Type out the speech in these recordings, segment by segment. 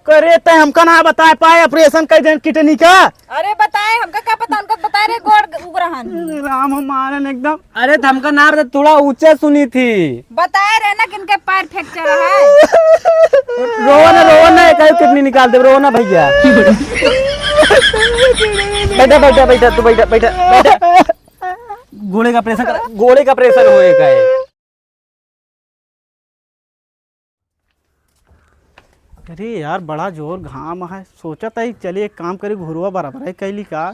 करे ते हमका ना बता पाए ऑपरेशन कर दें किडनी का। अरे बताए हमका क्या पता, उनको बताए रे गोड़ उगरहन। राम हमारे एकदम। अरे हमका नार थोड़ा ऊंचे सुनी थी। बताए रहे ना कि इनके पैर फ्रैक्चर है। रोना कहीं किडनी निकाल दे, रोना भैया। बैठा बैठा बैठा तू बैठा बैठा बैठा। घोड़े का ऑपरेशन कर। घोड़े का प्रेशर होएगा है। अरे यार बड़ा जोर घाम है, सोचा था चलिए एक काम करी घुरवा बराबर है कैली का।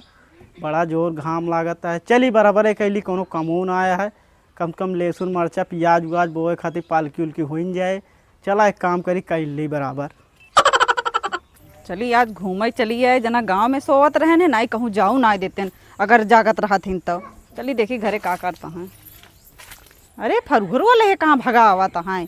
बड़ा जोर घाम लागता है, चली बराबर है कैली कोनो कमौन आया है। कम कम लहसुन मरचा प्याज उज बोए खातिर पालकी उलकी हो जाए। चला एक काम करी कैली बराबर। चली आज घूमे चलिए जना गांव में सोवत रहे ने, ना कहूँ जाऊ ना देते अगर जागत रहा थी तो। चली देखी घरे का करता है। अरे फरघुरवा ले कहाँ भगा आवा है।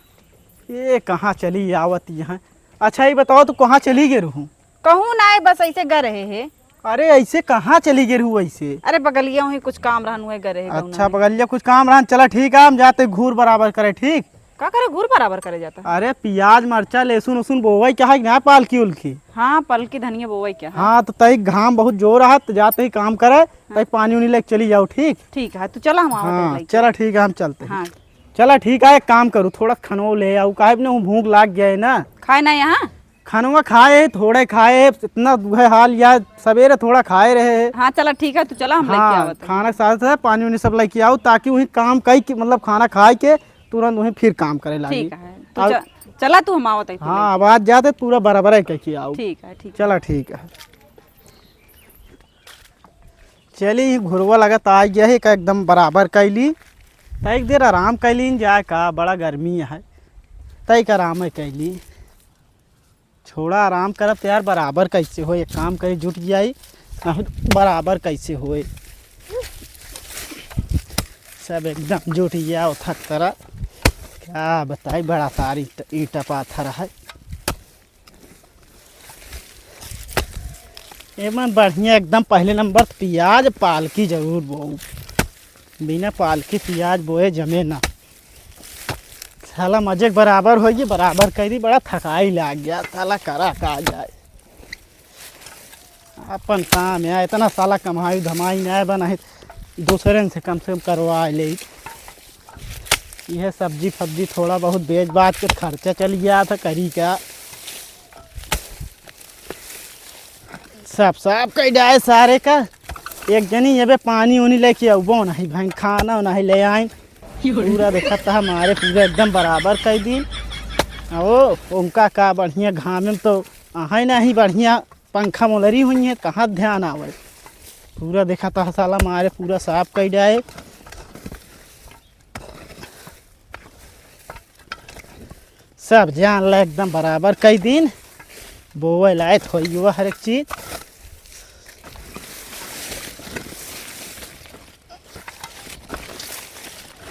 ये कहाँ चली आवत यहाँ। अच्छा ये बताओ तो कहाँ चली गए रहूँ। कहूँ ना बस ऐसे ग रहे है। अरे ऐसे कहाँ चली गई रहूँ ऐसे। अरे बगलिया ही कुछ काम रहन हुए ग रहे। अच्छा बगलिया कुछ काम रहा, चला ठीक है हम जाते घूर बराबर करे। ठीक का करे घूर बराबर करे जाता। अरे प्याज मरचा लहसुन उसुन बोवई क्या है ना पालकी उलकी। हाँ पल की धनिया बोवई क्या है। हाँ तो तई घाम बहुत जोर रहा तो जाते ही काम करे तई पानी उनी लेके चली जाओ। ठीक ठीक है तू चला हम हाँ चला ठीक है हम चलते हैं। हाँ चला ठीक है एक काम करूँ थोड़ा खनवा ले आऊ, काहे ना भूख लाग गया है ना। खाए ना यहाँ। खनवा खाए थोड़े खाए इतना है हाल या सवेरे थोड़ा खाए रहे। हाँ चला ठीक है तू चला हम लेके हाँ आवत हैं। खाना के साथ साथ पानी उनी सब लेके आओ ताकि वही काम कई मतलब खाना खाए के तुरंत वही फिर काम करे लगी। ठीक है तू चला तू हम आवत हैं। हाँ आवाज जाते पूरा बराबर है कह आओ। ठीक है ठीक। चला ठीक है। चली घुरवा लगत आ गया है का एकदम बराबर कैली। तय देर आराम कैली जाए का, बड़ा गर्मी है तय का आराम है कैली। छोड़ा आराम करब तो यार बराबर कैसे हो, एक काम करे जुट जाई बराबर कैसे होए। सब एकदम जुट गया थक तरह क्या बताई, बड़ा सारी ईटा पाथर है। एमन बढ़िया एकदम पहले नंबर प्याज पालकी जरूर बोऊ, बिना पालकी प्याज बोए जमे ना। साला मजे बराबर होगी बराबर करी, बड़ा थकाई लाग गया साला करा का जाए। अपन काम है इतना साला कमाई धमाई नहीं बना है, दूसरे से कम करवा ले। यह सब्जी फब्जी थोड़ा बहुत बेच बाच के खर्चा चल गया था करी क्या। सब साफ कर जाए सारे का। एक जनी ये पानी उनी लेके अबो नहीं भाई, खाना नहीं ले आए। पूरा देखा था हमारे पूरा एकदम बराबर कर दी। ओ उनका का बढ़िया घाम में तो आहे नहीं बढ़िया पंखा मोलरी हुई है, कहाँ ध्यान आवे। पूरा देखा था साला हमारे पूरा साफ कर जाए। सब जान ला एकदम बराबर कई दिन बोए लायक हो हुआ हर एक चीज।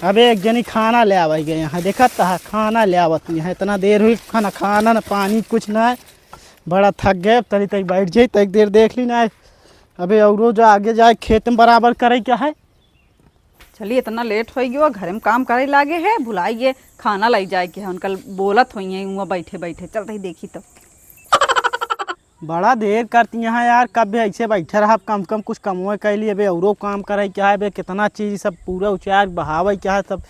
अबे एक जनी खाना ले आवे गए यहाँ, देखा था खाना ले आवत यहाँ। इतना देर हुई खाना खाना ना पानी कुछ ना, बड़ा थक गए। तरी तक बैठ जाए तक देर देख ली ना। अबे और जो आगे जाए खेत में बराबर करे क्या है। चलिए इतना लेट हो गया, घर में काम करे लागे है, भुलाइए खाना लाई जाए कि उनकल बोलत हुई है वहाँ बैठे बैठे। चलते ही देखी तो बड़ा देर करती यहाँ यार, कब भी ऐसे बैठे रहा कम कम कुछ कमवे कैली। अबे औरो काम करे क्या है, बे कितना चीज़ सब पूरा उचार बहावे क्या है, सब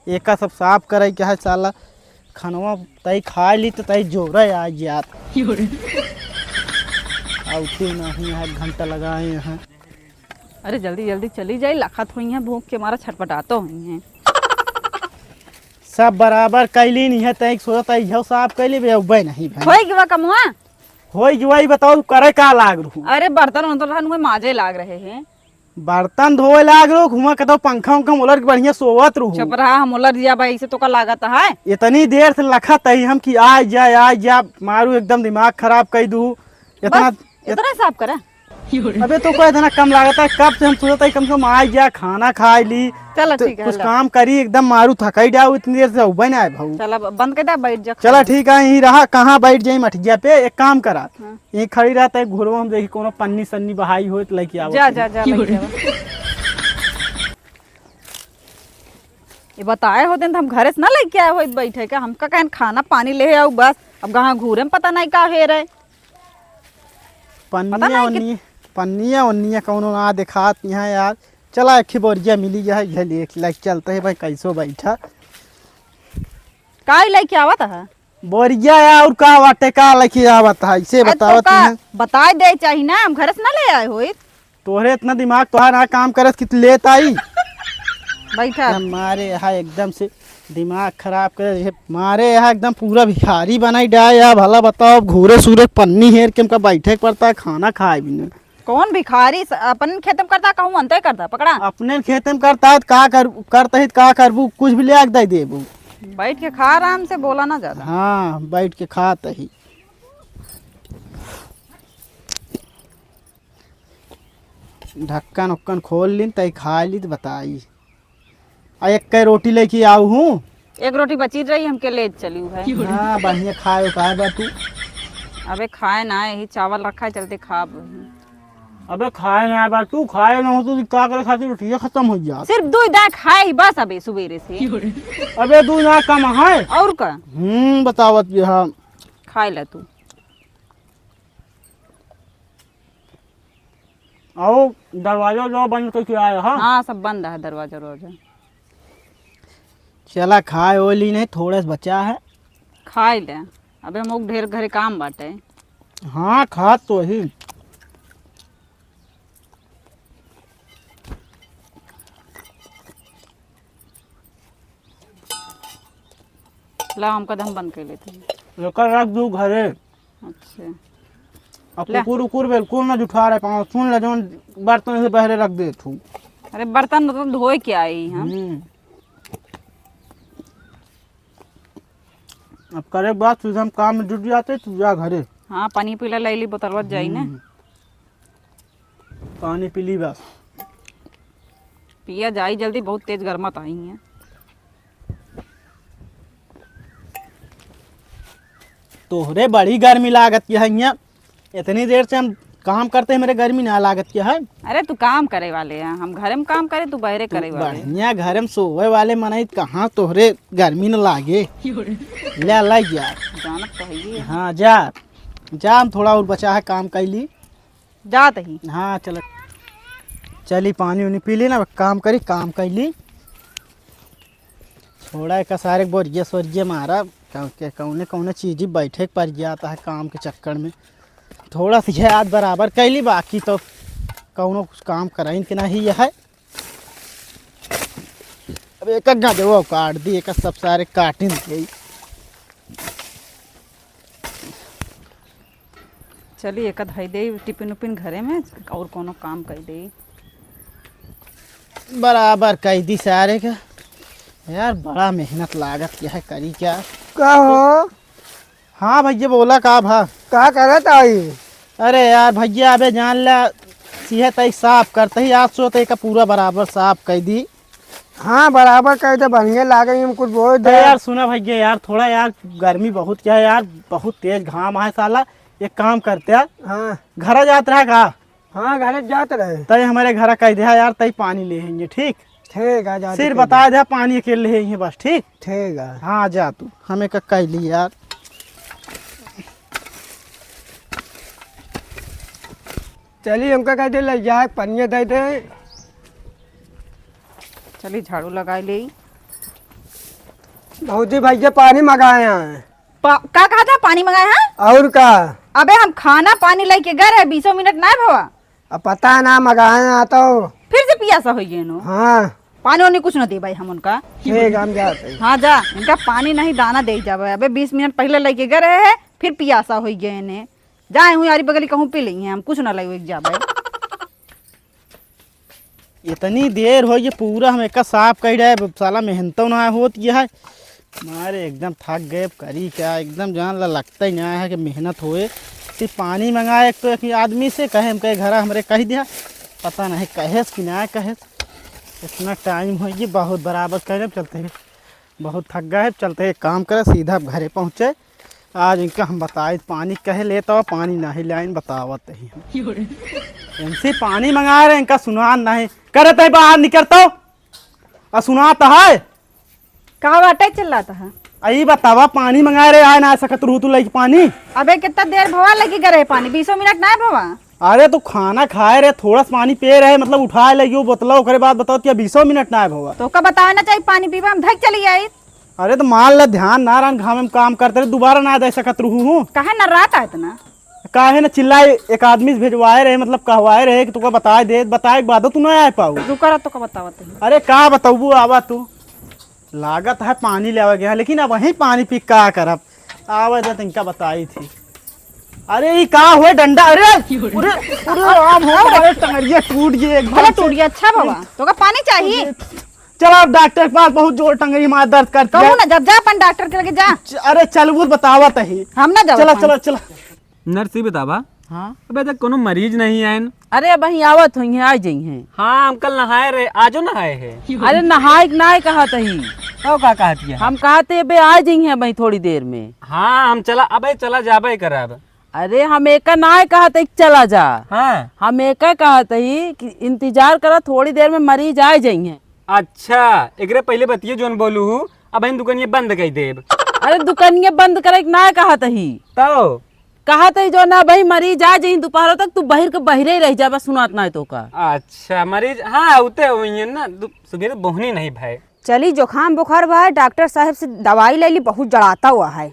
एक सब साफ करे क्या है। साला खनवा तई खा ली तो तई जोरे आ जात आउते नहीं है, घंटा लगाए हैं। अरे जल्दी जल्दी चली जाए, लखत हुई है भूख के मारा छटपटाते हुई हैं। सब बराबर कैली नहीं है तई सोचता इहो साफ कैली बे उबे नहीं भाई। होई गवा कमुआ होई जुआई बताओ करे का लाग रहू। अरे बर्तन वर्तन हुए माजे लाग रहे हैं। बर्तन धोए लाग रो घुमा के तो पंखा उंखा उलट के बढ़िया सोवत रहू। चुप रहा, हम उलट दिया भाई से तो का लागत है। इतनी देर से लखा तई हम कि आ जा मारू एकदम दिमाग खराब कर दू। इतना साफ करा। अबे तो कोई इतना कम लागत है, कब से हम सोचते कम से कम आ जा खाना खा ली। चलो तो ठीक है कुछ काम करी एकदम मारू थकाई जाओ इतनी देर से उबे ना आए भाऊ। चला बंद कर दे, बैठ जा। चला ठीक है यही रहा, कहाँ बैठ जाई मठिया पे। एक काम करा यही खड़ी रहता है घुरवा हम देखी कोनो पन्नी सन्नी बहाई हो तो लेके आओ। जा जा जा ये बताए होते हम घरे से ना लेके आए हो बैठे के, हमका कहन खाना पानी ले आओ बस। अब कहाँ घूरे में पता नहीं का हे रहे। पन्निया उन्निया कौनो ना दिखात यहाँ यार। चला एक बोरिया मिली है ये लेके चलते है भाई। कैसो बैठा का लेके आवत है बोरिया यार और का बाटे का लेके आवत है इसे बतावत है। बता दे चाहिए ना, हम घर से ना ले आए हो। तोहरे इतना दिमाग तोहार ना काम करत कि लेत आई बैठा हमारे यहाँ एकदम से दिमाग खराब कर मारे यहाँ एकदम पूरा भिखारी बनाई डाया यार। भला बताओ घूरे सूरे पन्नी हेर के हमका बैठे पड़ता है खाना खाए भी नहीं। कौन भिखारी अपन खेतम करता कहूँ अंतर करता पकड़ा अपने खेतम करता है का करता है का करबू कुछ भी ले दे देबू। बैठ के खा आराम से, बोला ना ज्यादा। हाँ बैठ के खात ही। ढक्कन उक्कन खोल ली तई खा ली तो बताई। एक कई रोटी लेके आऊ हूँ। एक रोटी बची रही हमके ले चली है। हाँ बढ़िया खाए खाए बा तू। अबे खाए ना, यही चावल रखा है चलते खा। अबे खाए ना बा तू, खाए ना हो तो क्या करे खाती रोटियाँ खत्म हो जा। सिर्फ दूध दाल खाए ही बस अबे सुबेरे से। अबे दूध ना कम है और का बतावत भी। हाँ खाए ला तू। आओ दरवाजा जो बंद करके आए। हाँ सब बंद है दरवाजा रोजा। चला खाए ओली नहीं थोड़ा सा बचा है। खाए ले अबे हम ढेर घरे काम बाटे। हाँ खा तो ही। ला हमका दम बंद कर लेते हैं। रख दू घरे। अच्छा अब कुकुर उकुर बिल्कुल ना जुठा रहे पाँव सुन ले जो बर्तन से पहले रख दे तू। अरे बर्तन मतलब धोए के आई हम। अब करे बात फिर हम काम में जुट जाते तू जा घरे। हाँ पानी पीला लैली बोतलवा जाई ना। पानी पी ली बस। पिया जाई जल्दी, बहुत तेज गर्मत आई है। तोहरे बड़ी गर्मी लागत की है यहाँ। इतनी देर से हम काम करते हैं मेरे गर्मी ना लागत क्या है। अरे तू काम करे वाले हैं, हम घरे में काम करे, तू बहरे करे वाले। बढ़िया घरे में सोवे वाले मनाई कहाँ तोहरे गर्मी न लागे। ले लग यार जानत तो है ही। हाँ जा जा हम थोड़ा और बचा है काम कैली जात ही। हाँ चल चली पानी उनी पी ली ना काम करी काम कैली। थोड़ा एक सारे बोरिया सोरिया मारा कौने कौने चीज़ बैठे पड़ जाता है काम के चक्कर में। थोड़ा सी याद बराबर कैली बाकी तो कौनो कुछ काम कराइन के नहीं है। अब एक गजवा काट दी एक सब सारे काटिन गई। चलिए एक धई दे टिफिन उपिन घरे में और कोनो काम कर दे। बराबर कह दी सारे का यार। बड़ा मेहनत लागत क्या है करी क्या। का हो? हाँ भैया बोला का भा का करत आई? अरे यार भैया अबे जान ला सेहत ही साफ करते ही आज सोते का पूरा बराबर साफ कर दी। हाँ बराबर कर दे बढ़िया लागे हम कुछ बोल दे यार। सुना भैया यार थोड़ा यार गर्मी बहुत क्या है यार, बहुत तेज घाम है साला। एक काम करते हैं हाँ घर जात रहा का। हाँ घर जाते रहे तय हमारे घर कह दिया यार तय पानी ले आएंगे। ठीक ठीक है जा सिर बता दे पानी अकेले ले आएंगे बस। ठीक ठीक है। हाँ जा तू हमें का कह ली यार। चलिए हमका कह दे ले जाए पनिया दे दे। चलिए झाड़ू लगा ले। बहुत ही भैया पानी मंगाए हैं। का कहा था पानी मंगाए हैं? और का? अबे हम खाना पानी लेके गए रहे 20 मिनट ना भवा। अब पता ना मंगाए ना तो फिर से पियासा हो गए नो। हाँ पानी वानी कुछ न दे भाई हम उनका। ठीक हम जाते। हाँ जा इनका पानी नहीं दाना दे जावे। अबे 20 मिनट पहले लेके गए रहे हैं फिर पियासा हो गए ने। जाए हूँ यारी बगली कहूँ पी लेंगे हम, कुछ ना लगे जावे। इतनी देर हो ये पूरा हम एक साफ कर रहे साला मेहनतों ना होत यह है। हमारे एकदम थक गए करी क्या एकदम जान लगता ही नहीं है कि मेहनत होए। सिर्फ पानी मंगाए एक तो एक आदमी से कहे हम कहे घर हमारे कह दिया पता नहीं कहे कि ना कहे। इतना टाइम हो गया बहुत बराबर करे चलते हैं बहुत थक गए चलते हैं काम करे सीधा घरे पहुँचे। आज इनका हम बताए पानी कहे लेता हो पानी नहीं लाइन बतावत ही हम इनसे पानी मंगा रहे इनका सुना नहीं करे तो बाहर निकलता और सुनाता है। कहा बाटे चल रहा था आई बतावा पानी मंगाए रे, आ ना सकत रू तू लई पानी। अबे कितना देर भवा लगी करे पानी, 20 मिनट ना भवा। अरे तू खाना खाए रे, थोड़ा सा पानी पे रहे, मतलब उठाए लगी बोतला, ओकरे बाद बताओ क्या 20 मिनट ना भवा। तो का बतावे ना चाहिए पानी पीवा, हम धक चली आई। अरे तो मान ला ध्यान ना रन घाम में काम करते रहे, दोबारा ना दे सकत रहूं। कहे न रात आए इतना काहे ना चिल्लाए, एक आदमी से भेजवाए रहे, मतलब कहवाए रहे कि तुका बताए दे, बताए के बाद तू ना आ पाऊ। रुका तो का बतावत है। अरे का बताऊ आवा तू, लागत है पानी ले गया, लेकिन अब वही पानी पी का करब। आवा तो तिनका बताई थी। अरे ये का हुए डंडा, अरे अरे राम हो, अरे टंगरिया टूट गई एकदम भला से। टूट गया। अच्छा बाबा तो का पानी चाहिए। चलो अब डॉक्टर के पास, बहुत जोर टंगरी मार दर्द करती कहूँ है। ना जब जा अपन डॉक्टर के लगे जा। अरे चल वो बतावत ही, हम ना जाओ। चलो चलो चलो। नर्सी बतावा। हाँ अबे तक कोनो मरीज नहीं आयन। अरे अब वही आवत हुई है, आ जाई हैं। हाँ हम कल नहाए रहे, आजो नहाए है। अरे नहाए के नाय कहा तही, तो का कहती है? हम कहते बे आ जाई हैं वही थोड़ी देर में। हाँ हम चला, अबे चला जाबे करब। अरे हम एक नाय कहते चला जा, हाँ हम एक कहते ही कि इंतजार करा, थोड़ी देर में मरीज आ जाई हैं। अच्छा एकरे पहले बतिये जोन बोलू हूँ, अब इन दुकानिया बंद कर देब। अरे दुकानिया बंद करे के नाय कहते ही, तो कहते जो ना भाई मरीज आ जाई दोपहर तक, तू बहिर के बहिरे रह जा, बस सुनात ना है तो का। अच्छा मरीज हाँ उते हुई है ना, सुबह बोहनी नहीं भाई। चली जुकाम बुखार हुआ है, डॉक्टर साहब से दवाई ले ली, बहुत जड़ाता हुआ है।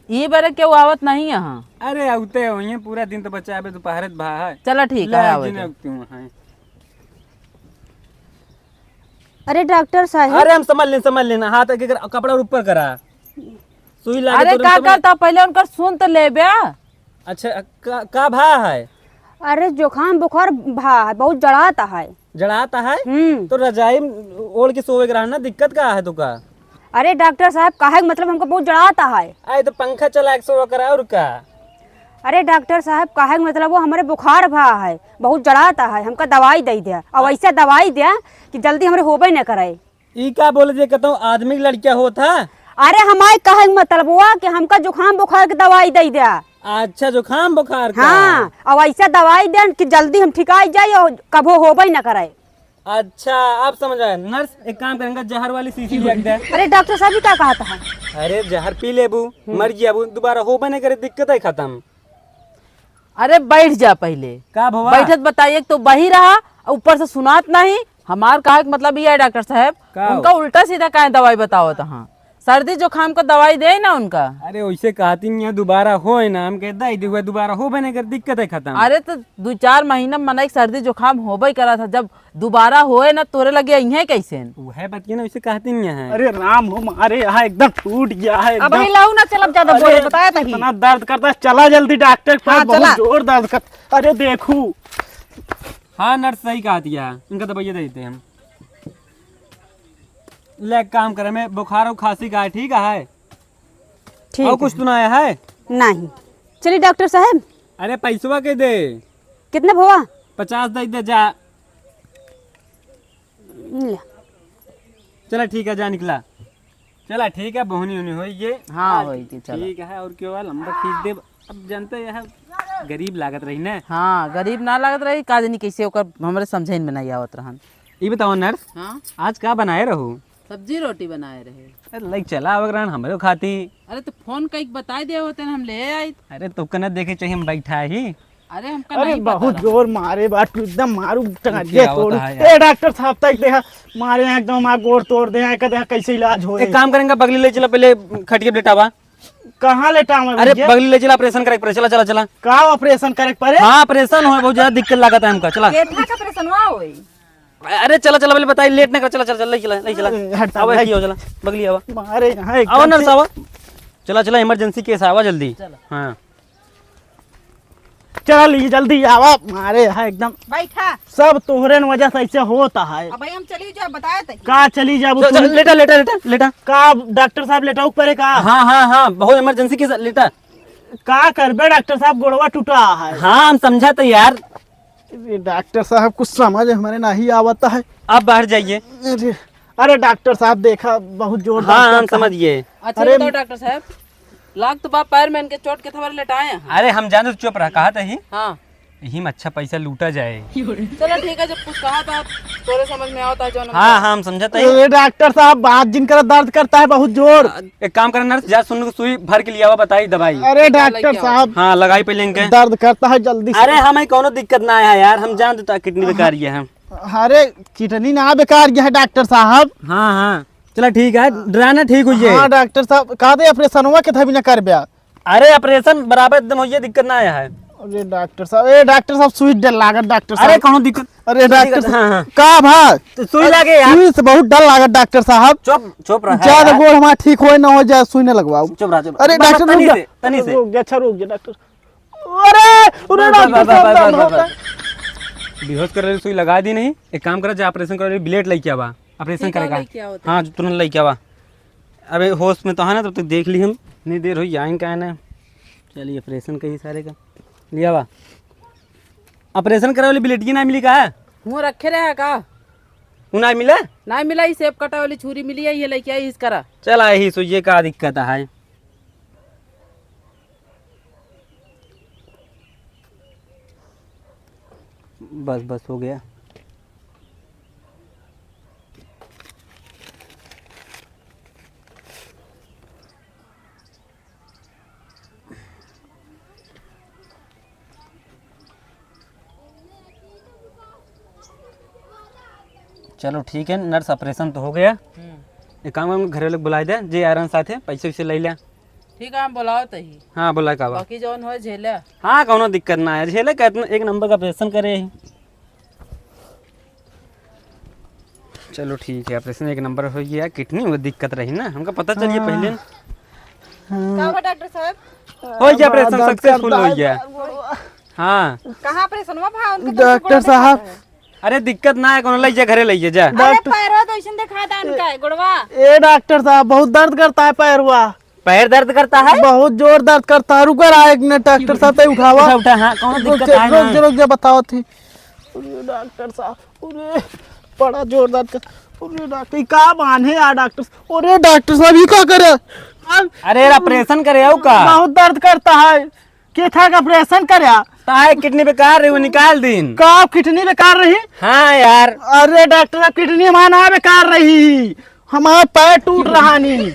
ये बारे क्यों आवत नहीं यहाँ? अरे उते हुई है, पूरा दिन तो बच्चा अबे दोपहर भा है। चलो ठीक है आवत है। अरे डॉक्टर साहब, अरे हम समझ लेना हाथ आगे कपड़ा ऊपर करा, सुई लगा। अरे का करता पहले उनका सुन तो ले बे। अच्छा का भा है? अरे जुकाम बुखार भा है, बहुत जड़ाता है। जड़ाता है तो रजाई ओढ़ के सोए के रहना, दिक्कत का है तुका? अरे डॉक्टर साहब काहे मतलब हमको बहुत जड़ाता है। आए तो पंखा चला के सोया करा और का। अरे डॉक्टर साहब काहे मतलब वो हमारे बुखार भा है, बहुत जड़ाता है, हमका दवाई दे दिया। अब ऐसा दवाई दिया कि जल्दी हमारे होबे न करे। ई का बोले जे कहता हूँ आदमी की लड़किया होता। अरे हमारे कहे मतलब हुआ कि हमका जुकाम बुखार की दवाई दे दिया। अच्छा जुकाम बुखार का। हाँ, अब ऐसा दवाई दे कि जल्दी हम ठिकाई जाए और कभो होबे न करे। अच्छा आप समझ आए। नर्स एक काम करेंगे, जहर वाली शीशी रख दे। अरे डॉक्टर साहब क्या कहता है? अरे जहर पी लेबू, मर गया दोबारा हो बने करे, दिक्कत है खत्म। अरे बैठ जा पहले। का भवा? बैठत बताइए तो बही रहा, ऊपर से सुनात नहीं। हमार कहा मतलब ये है डॉक्टर साहब, का उनका उल्टा सीधा काहे दवाई बताओ तहाँ। सर्दी जुकाम का दवाई दे ना उनका। अरे वैसे कहती नहीं दोबारा हो ना, हम कहता ही दोबारा हो बने कर, दिक्कत है खत्म। अरे तो 2-4 महीना मना सर्दी जुकाम होबे करा था, जब दोबारा होए ना तोरे लगे यही कैसे। वह बात की ना, वैसे कहती नहीं है। अरे राम हो, मारे यहाँ एकदम टूट गया है अब एकदम। लाऊ ना, चल अब ज्यादा बोले बताया था ही। इतना दर्द करता है, चला जल्दी डॉक्टर के पास, हाँ, चला। बहुत जोर दर्द कर। अरे देखू, हाँ नर्स सही कहा दिया, इनका दवाइया देते हैं हम। ले काम करे में बुखार और खांसी का है, ठीक है? ठीक और कुछ तो ना आया है? नहीं। चलिए डॉक्टर साहब, अरे पैसवा के दे, कितने भवा? 50 दे जा। ले। चला ठीक है, जा निकला। चला ठीक है, बोहनी उनी हो ये। हाँ वही की चलो। ठीक है, और क्यों लंबा खींच दे। अब जानते हैं गरीब लागत रही ना। हाँ गरीब ना लागत रही, काजनी कैसे ओकर हमरे समझे में नहीं आवत रहन। ये बताओ नर्स, हाँ आज का बनाए रहू? सब्जी रोटी बनाए रहे। अरे लाइक चला अगर हमरे खाती। अरे तो फोन कई बता दे होते हम ले आई। अरे तो कना देखे चाहिए, हम बैठा ही। अरे हमका अरे नहीं पता बहुत रहा। जोर मारे बात, एकदम मारू टंगरिया क्या तोड़। होता है यार? ए डॉक्टर साहब तक देखा मारे हैं एकदम, आ गोड़ तोड़ दे हैं, कहते हैं कैसे इलाज हो। एक काम करेंगे, बगली ले चला, पहले खटिया लेटावा। कहाँ लेटा मैं अरे भैया? बगली ले चला, ऑपरेशन करे पड़े। चला चला चला। का ऑपरेशन करे पड़े? हाँ ऑपरेशन हो, बहुत ज्यादा दिक्कत लागत है हमका। चला केतना का ऑपरेशन हुआ होई? अरे चला चला, पहले बताइए, लेट ना कर। चला चला चला, ले चला ले चला। हटा आवा भाई। की हो, चला बगली आवा। मारे यहाँ आओ एकदम नर्स से- आवा। चला चला, इमरजेंसी केस आवा जल्दी। हाँ चल ली जल्दी आवा, मारे यहाँ एकदम बैठा। सब तोहरे न वजह से ऐसे होता है। अब भाई हम चली जाओ, बताया था। का चली जाबू चल, चल, लेटा लेटा लेटा लेटा। का डॉक्टर साहब लेटाऊ पड़े का? हाँ हाँ हाँ, बहुत इमरजेंसी केस, लेटा। का करबे डॉक्टर साहब, गोड़वा टूटा है। हाँ हम समझा तो यार। अरे डॉक्टर साहब कुछ समझ हमारे नहीं आवता है। आप बाहर जाइए। अरे डॉक्टर साहब देखा बहुत जोर हाँ हम करता है। समझिए। अच्छा अरे- बताओ डॉक्टर साहब, लाग तो बाप पैर में इनके चोट के थबर लेटाए हैं। अरे हम जाने तो चुप रहा, कहा था ही। हाँ यही में अच्छा पैसा लूटा जाए। चलो ठीक है, जब कुछ कहा था तोरे समझ में आता है जो हाँ हाँ हम समझा था। अरे डॉक्टर साहब बात जिनका दर्द करता है बहुत जोर। एक काम करना नर्स, जा सुन सुई भर के लिया हुआ बताई दवाई। अरे डॉक्टर साहब हाँ लगाई पहले इनके। दर्द करता है जल्दी से। अरे हमें कोनो दिक्कत ना आया यार, हम जान देता किडनी बेकार ये है। अरे किडनी ना बेकार गया है डॉक्टर साहब। हाँ हाँ चलो ठीक है, डराना ठीक हुई है। हाँ डॉक्टर साहब कहा दे ऑपरेशन हुआ के था भी ना कर बिया। अरे ऑपरेशन बराबर एकदम हुई है, दिक्कत ना आया है। अरे डॉक्टर साहब, ए डॉक्टर साहब सुई डर लागत डॉक्टर साहब। अरे कोनो दिक्कत। अरे डॉक्टर हाँ, साहब हाँ। का भा तो सुई लगे यार। सुई से बहुत डर लागत डॉक्टर साहब। चुप चुप रहा ज्यादा यार। गोड़ हमारा ठीक होए ना हो जाए सुई न लगवाओ। चुप रहा चुप। अरे बस, डॉक्टर तनी रुक से, तनी से। रुक जा, अच्छा रुक जा डॉक्टर। अरे डॉक्टर साहब दर्द होता है। बेहोश कर रही सुई लगा दी नहीं। एक काम करा, जा ऑपरेशन कर रही ब्लेड लेके आवा, ऑपरेशन करेगा। हाँ तुरंत लेके आवा। अरे होश में तो है ना, तब तक देख ली हम। इतनी देर हुई आएंगे क्या ना। चलिए ऑपरेशन कही सारे का लिया हुआ। ऑपरेशन करा वाली ब्लेड की ना मिली का है? मुँह रखे रहे का ना मिला। ना मिला, ही सेब कटा वाली छुरी मिली है, ये लेके आई इस करा। चला यही सुइए का दिक्कत है। बस बस हो गया। चलो ठीक है नर्स, ऑपरेशन तो हो गया। एक काम हम घरे लोग बुलाए दे, जे आयरन साथे पैसे वैसे ले लिया। ठीक है हम बुलाओ तही, हाँ बोला का बा। बाकी जौन हो झेले। हाँ कोनो दिक्कत ना है, झेले का एक नंबर का ऑपरेशन करे। चलो ठीक है, ऑपरेशन एक नंबर हो गया। किडनी में दिक्कत रही ना, हमको पता चलिए पहले। क्या हुआ डॉक्टर साहब? हो गया ऑपरेशन, सक्सेसफुल हो गया। हाँ कहाँ ऑपरेशन हुआ भा? उनके डॉक्टर साहब अरे दिक्कत ना है, कोनो ले जा घरे ले जा। अरे पैरवा तो ऐसे दिखा था उनका गुड़वा। ए डॉक्टर साहब बहुत दर्द करता है पैर हुआ। पैर दर्द करता है, बहुत जोर दर्द करता है। रुक रहा है एक मिनट डॉक्टर साहब तो उठावा। उठा उठा। हाँ कोनो रुक दिक्कत जा, है रुक ना। जा, रुक जा बताओ थी। अरे डॉक्टर साहब, अरे बड़ा जोर दर्द कर। अरे डॉक्टर ये का बांधे यार डॉक्टर। अरे डॉक्टर साहब ये क्या करे? अरे ऑपरेशन करे हो का? बहुत दर्द करता है। के था का ऑपरेशन करे? ताए किडनी बेकार रही, वो निकाल दिन। का किडनी बेकार रही? हाँ यार। अरे डॉक्टर साहब किडनी हमारा बेकार रही, हमारा पैर टूट रहा नहीं।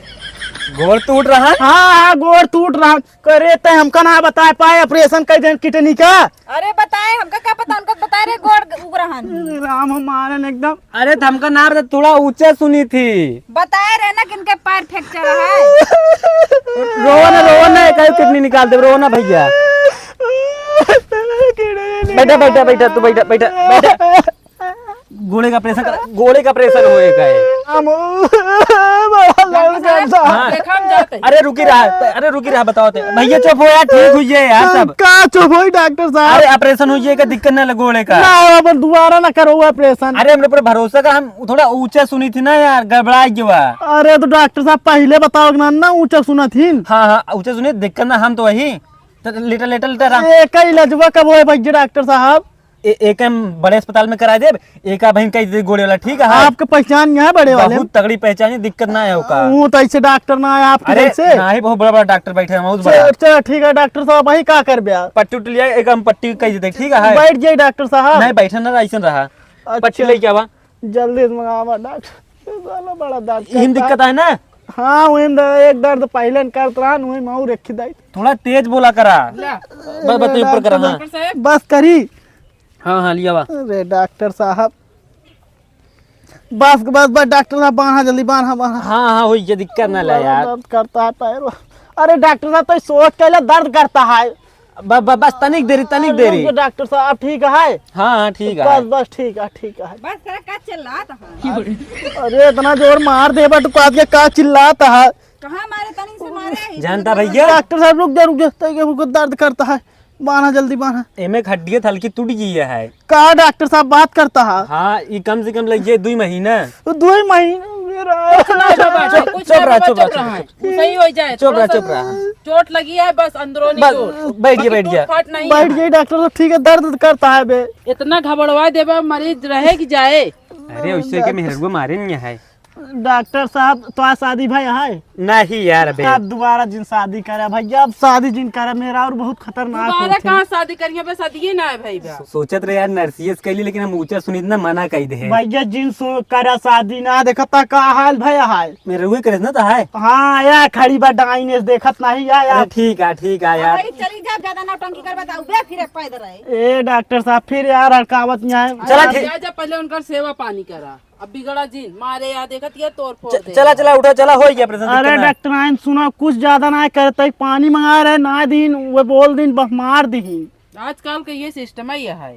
गोड़ टूट रहा। हाँ हाँ गोड़ टूट रहा करे ते हमका ना बता पाए ऑपरेशन कर दें किडनी का। अरे बताए हमका क्या पता, उनका बताए रे गोड़ उग रहा है। राम हमारे एकदम। अरे हमका नाम बता, थोड़ा ऊंचे सुनी थी। बताए रहे ना किनके पैर फ्रैक्चर है। रोना कहीं किडनी निकाल दे, रोना भैया। बैठा बैठा बैठा तू बैठा बैठा बैठा। घोड़े का प्रेशर घोड़े का प्रेशर होएगा ये। हाँ। देखा हम जाते। अरे रुकी रहा बताओ ते। भैया चुप हो यार, ठीक हुई है यार सब। का चुप हो डॉक्टर साहब? अरे ऑपरेशन हुई है का दिक्कत ना लगे घोड़े का। ना अब दोबारा ना करो ऑपरेशन। अरे हमने पर भरोसा का, हम थोड़ा ऊंचा सुनी थी ना यार, गड़बड़ा गया। अरे तो डॉक्टर साहब पहले बताओ ना ऊंचा सुना थी। हाँ हाँ ऊंचा सुनी, दिक्कत ना हम तो वही लिटर लिटर लिटर एक ही लजवा कब हो भैया डॉक्टर साहब? एक हम बड़े अस्पताल में करा दे, एक भाई कई गोड़े वाला ठीक है। आपके पहचान यहाँ बड़े वाले? बहुत तगड़ी पहचान है, दिक्कत ना है होगा। वो तो ऐसे डॉक्टर ना है आपके अरे जैसे। ना ही बहुत बड़ा बड़ा डॉक्टर बैठे हैं, बहुत बड़ा। चलो ठीक है डॉक्टर साहब वही का कर बिया। पट्टी उट्टी लिया, एक हम पट्टी कही देते ठीक है। बैठ जाइए डॉक्टर साहब। नहीं बैठा ना ऐसा रहा। पट्टी लेके आवा, जल्दी से मंगावा डॉक्टर। साला बड़ा दर्द यही दिक्कत है ना। हाँ वही एक दर्द पहले करत रहा वही माऊ रखी दाई। थोड़ा तेज बोला करा, बस ऊपर करा। हाँ बस करी। हाँ हाँ लिया वा। अरे डॉक्टर साहब बस बस बस डॉक्टर साहब बांधा जल्दी बांधा बांधा। हाँ हाँ हुई, ये दिक्कत ना ला यार। दर्द करता है पैर। अरे डॉक्टर साहब तो सोच के लिए दर्द करता है। बस तनिक देरी। डॉक्टर साहब ठीक है? हाँ हाँ ठीक बस है। बस ठीक है ठीक है। बस तेरा का चल रहा था। अरे इतना जोर मार दे बट का चिल्लाता है। कहाँ मारे तनी से मारे? जानता भैया डॉक्टर साहब रुक जा तो दर्द करता है। बांधा जल्दी बांधा। एमे हड्डी हल्की टूट गई है। का डॉक्टर साहब बात करता है? हाँ ये कम से कम लगे 2 महीना। तो 2 महीने सही हो जाए। चुप रहा। चोट लगी है बस अंदरूनी बस चोट। बैठ गया। फट नहीं बैठ गई डॉक्टर साहब ठीक है। दर्द करता है बे। इतना घबरवा देबा मरीज रहे कि जाए। अरे उससे के मेहरगो मारे नहीं है। डॉक्टर साहब तो शादी भाई है नहीं यार अबे आप दोबारा जिन शादी करे भैया अब शादी जिन करे मेरा और बहुत खतरनाक दोबारा होते कहाँ शादी करिए बे शादी ना है भाई बा सोचत रहे यार नर्सियस कैली लेकिन हम ऊंचा सुनी ना मना कही दे भैया जिन करे शादी ना देखता का हाल भैया हाल मेरे रुए करे ना तो है हाँ या खड़ी बा डाइनेस देखत नहीं या अरे ठीक है यार चली जा ज्यादा नौटंकी कर बताऊ बे फिर पैदल रहे ए डॉक्टर साहब फिर यार हड़कावत यहाँ चला ठीक जा पहले उनका सेवा पानी करा अब बिगड़ा जिन मारे यहाँ देखत ये तोड़ फोड़ दे चला उठा चला हो गया ऑपरेशन अरे डॉक्टर आइन सुना कुछ ज्यादा ना करते पानी मंगा रहे ना दिन वो बोल दिन बस मार दी आजकल का ये सिस्टम है ये है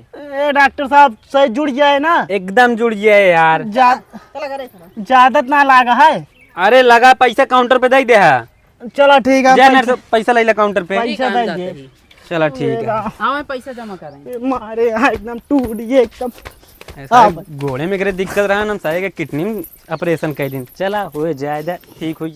ए डॉक्टर साहब सही जुड़ जाए ना एकदम जुड़ गया है यार ज्यादा ना लागा है अरे लगा पैसा काउंटर पे दे है चलो ठीक है जा नर्स पैसा ले ला काउंटर पे पैसा दे दे चला ठीक है हाँ मैं पैसा जमा करेंगे मारे यहाँ एकदम टूट गए एकदम ऐसा घोड़े में करे दिक्कत रहा ना सारे के किडनी ऑपरेशन कर दिन चला हो जाए ठीक हो